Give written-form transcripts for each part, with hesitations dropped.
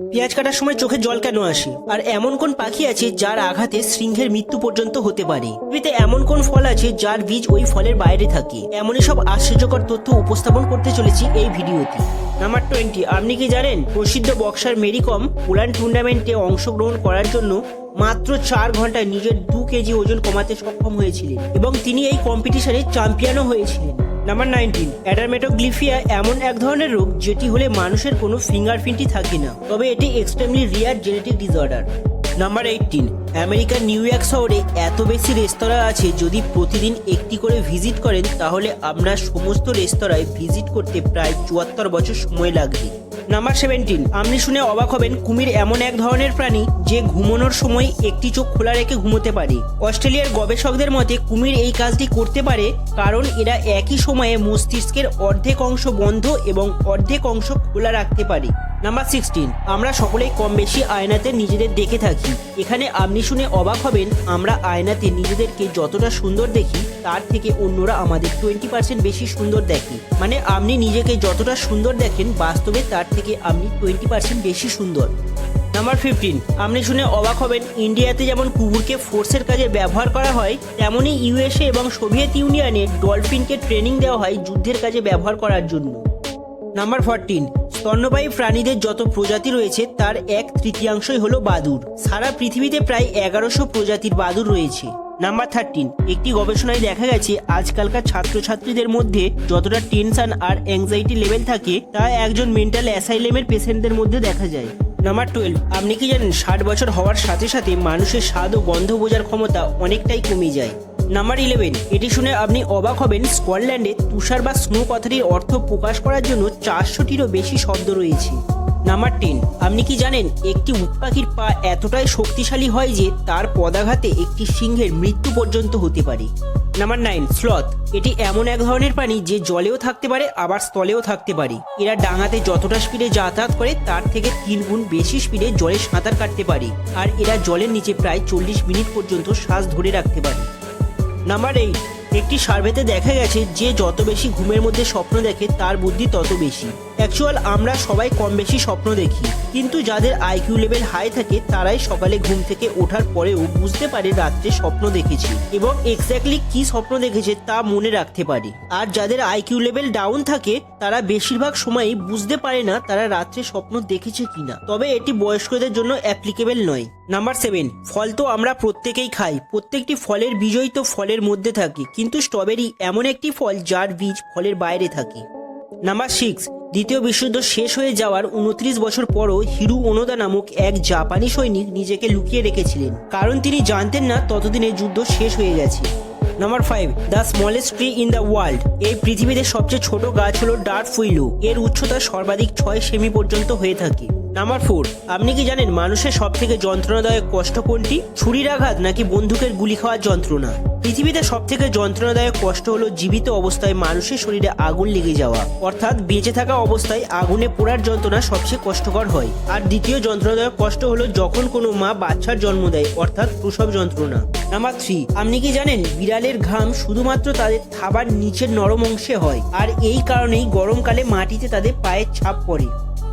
পেঁয়াজ কাটার সময় চোখে জল কেন আসে? আর এমন কোন পাখি আছে যার আঘাতে সিংহের মৃত্যু পর্যন্ত হতে পারে? পৃথিবীতে এমন কোন ফল আছে যার বীজ ওই ফলের বাইরে থাকে? এমনই সব আশ্চর্যকর তথ্য উপস্থাপন করতে চলেছি এই ভিডিওতে। নাম্বার 20, আপনি কি জানেন প্রসিদ্ধ বক্সার মেরি কম পোল্যান্ড টুর্নামেন্টে অংশগ্রহণ করার জন্য মাত্র 4 ঘন্টায় নিজের 2 কেজি ওজন কমাতে সক্ষম হয়েছিলেন এবং তিনি এই কম্পিটিশনে চ্যাম্পিয়নও হয়েছিলেন। নাম্বার 19, অ্যাডারমেটোগ্লিফিয়া এমন এক ধরনের রোগ যেটি হলে মানুষের কোনো ফিঙ্গারপ্রিন্টই থাকে না, তবে এটি এক্সট্রিমলি রিয়ার জেনেটিক ডিসঅর্ডার। নাম্বার 18, আমেরিকার নিউ ইয়র্ক শহরে এত বেশি রেস্তোরাঁ আছে, যদি প্রতিদিন একটি করে ভিজিট করেন তাহলে আপনার সমস্ত রেস্তোরাঁয় ভিজিট করতে প্রায় 74 বছর সময় লাগবে। নাম্বার 17, আপনি শুনে অবাক হবেন, কুমির এমন এক ধরনের প্রাণী যে ঘুমানোর সময় একটি চোখ খোলা রেখে ঘুমোতে পারে। অস্ট্রেলিয়ার গবেষকদের মতে কুমির এই কাজটি করতে পারে কারণ এরা একই সময়ে মস্তিষ্কের অর্ধেক অংশ বন্ধ এবং অর্ধেক অংশ খোলা রাখতে পারে। নাম্বার 16, আমরা সকলেই কম বেশি আয়নাতে নিজেদের দেখে থাকি। এখানে আপনি শুনে অবাক হবেন, আমরা আয়নাতে নিজেদেরকে যতটা সুন্দর দেখি তার থেকে অন্যরা আমাদের 20% বেশি সুন্দর দেখে। মানে আপনি নিজেকে যতটা সুন্দর দেখেন বাস্তবে তার থেকে আপনি 20% বেশি সুন্দর। নাম্বার 15, আপনি শুনে অবাক হবেন, ইন্ডিয়াতে যেমন কুকুরকে ফোর্সের কাজে ব্যবহার করা হয়, তেমনই ইউএসএ এবং সোভিয়েত ইউনিয়নে ডলফিনকে ট্রেনিং দেওয়া হয় যুদ্ধের কাজে ব্যবহার করার জন্য। নাম্বার 14, স্তন্যপায়ী প্রাণীদের যত প্রজাতি রয়েছে তার 1/3 হলো বাদুড়। সারা পৃথিবীতে প্রায় 1100 প্রজাতির বাদুড় রয়েছে। নাম্বার 13, একটি গবেষণায় দেখা গেছে আজকালকার ছাত্রছাত্রীদের মধ্যে যতটা টেনশন আর অ্যাংজাইটি লেভেল থাকে তা একজন মেন্টাল অ্যাসাইলেমের পেশেন্টদের মধ্যে দেখা যায়। নাম্বার 12, আপনি কি জানেন 60 বছর হওয়ার সাথে সাথে মানুষের স্বাদ ও গন্ধ বোঝার ক্ষমতা অনেকটাই কমে যায়। নাম্বার 11, এটি শুনে আপনি অবাক হবেন, স্কটল্যান্ডে তুষার বা স্নো কথাটির অর্থ প্রকাশ করার জন্য 400টিরও বেশি শব্দ রয়েছে। নাম্বার 10, আপনি কি জানেন একটি উট পাখির পা এতটাই শক্তিশালী হয় যে তার পদাঘাতে একটি সিংহের মৃত্যু পর্যন্ত হতে পারে। Number 9, sloth. এটি এমন এক ধরনের প্রাণী যে জলেও থাকতে পারে আবার স্থলেও থাকতে পারে। এরা ডাঙাতে যতটা স্পিডে যাতায়াত করে তার থেকে 3 গুণ বেশি স্পিডে জলে সাঁতার কাটতে পারে, আর এরা জলের নিচে প্রায় 40 মিনিট পর্যন্ত শ্বাস ধরে রাখতে পারে। নাম্বার 8, একটি সার্ভেতে দেখা গেছে যে যত বেশি ঘুমের মধ্যে স্বপ্ন দেখে তার বুদ্ধি তত বেশি। অ্যাকচুয়াল আমরা সবাই কম বেশি স্বপ্ন দেখি, কিন্তু যাদের আইকিউ লেভেল হাই থাকে তারাই সকালে ঘুম থেকে ওঠার পরেও বুঝতে পারে রাত্রে স্বপ্ন দেখেছে এবং এক্স্যাক্টলি কি স্বপ্ন দেখেছে তা মনে রাখতে পারে। আর যাদের আইকিউ লেভেল ডাউন থাকে তারা বেশিরভাগ সময়ই বুঝতে পারে না তারা রাত্রে স্বপ্ন দেখেছে কিনা, তবে এটি বয়স্কদের জন্য অ্যাপ্লিকেবল নয়। নাম্বার 7, ফল তো আমরা প্রত্যেকেই খাই, প্রত্যেকটি ফলের বীজই তো ফলের মধ্যে থাকে, কিন্তু স্ট্রবেরি এমন একটি ফল যার বীজ ফলের বাইরে থাকে। নাম্বার 6, দ্বিতীয় বিশ্বযুদ্ধ শেষ হয়ে যাওয়ার 29 বছর পরও হিরো ওনোদা নামক এক জাপানি সৈনিক নিজেকে লুকিয়ে রেখেছিলেন, কারণ তিনি জানতেন না ততদিনে যুদ্ধ শেষ হয়ে গেছে। Number 5, the smallest tree in the world. এই পৃথিবীতে সবচেয়ে ছোট গাছ হলো ডার্ফুইলো। এর উচ্চতা সর্বাধিক 6 সেমি পর্যন্ত হয়ে থাকে। নাম্বার 4, আপনি কি জানেন মানুষের সব থেকে যন্ত্রণাদায়ক কষ্ট কোনটি? ছুরির আঘাত নাকি বন্দুকের গুলি খাওয়ার যন্ত্রণা? পৃথিবীতে সব থেকে যন্ত্রণাদায়ক কষ্ট হলো জীবিত অবস্থায় মানুষের শরীরে আগুন লেগে যাওয়া, অর্থাৎ বেঁচে থাকা অবস্থায় আগুনে পোড়ার যন্ত্রণা সবচেয়ে কষ্টকর হয়। আর দ্বিতীয় যন্ত্রণাদায়ক কষ্ট হলো যখন কোনো মা বাচ্চার জন্ম দেয়, অর্থাৎ প্রসব যন্ত্রণা। নাম্বার 3, আপনি কি জানেন বিড়ালের ঘাম শুধুমাত্র তাদের থাবার নিচের নরম অংশে হয়, আর এই কারণেই গরমকালে মাটিতে তাদের পায়ের ছাপ পড়ে।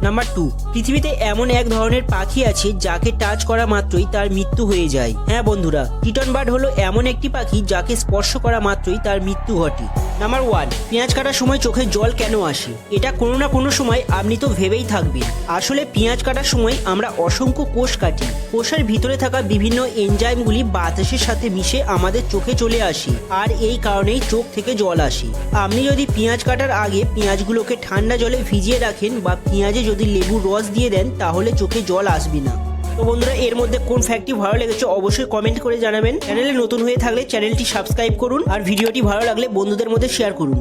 নাম্বার 2, পৃথিবীতে এমন এক ধরনের পাখি আছে যাকে টাচ করা মাত্রই তার মৃত্যু হয়ে যায়। হ্যাঁ বন্ধুরা, কিটন বার্ড হলো এমন একটি পাখি যাকে স্পর্শ করা মাত্রই তার মৃত্যু ঘটে। নাম্বার 1, পেঁয়াজ কাটার সময় চোখে জল কেন আসে? এটা কোনো না কোনো সময় আপনি তো ভেবেই থাকবেন। আসলে পেঁয়াজ কাটার সময় আমরা অসংখ্য কোষ কাটি। কোষের ভিতরে থাকা বিভিন্ন এনজাইমগুলি বাতাসের সাথে মিশে আমাদের চোখে চলে আসে, আর এই কারণেই চোখ থেকে জল আসে। আপনি যদি পেঁয়াজ কাটার আগে পেঁয়াজগুলোকে ঠান্ডা জলে ভিজিয়ে রাখেন বা পেঁয়াজে যদি লেবুর রস দিয়ে দেন তাহলে চোখে জল আসবে না। তো বন্ধুরা, এর মধ্যে কোন ফ্যাক্টটি ভালো লেগেছে অবশ্যই কমেন্ট করে জানাবেন। চ্যানেলে নতুন হয়ে থাকলে চ্যানেলটি সাবস্ক্রাইব করুন, আর ভিডিওটি ভালো লাগলে বন্ধুদের মধ্যে শেয়ার করুন।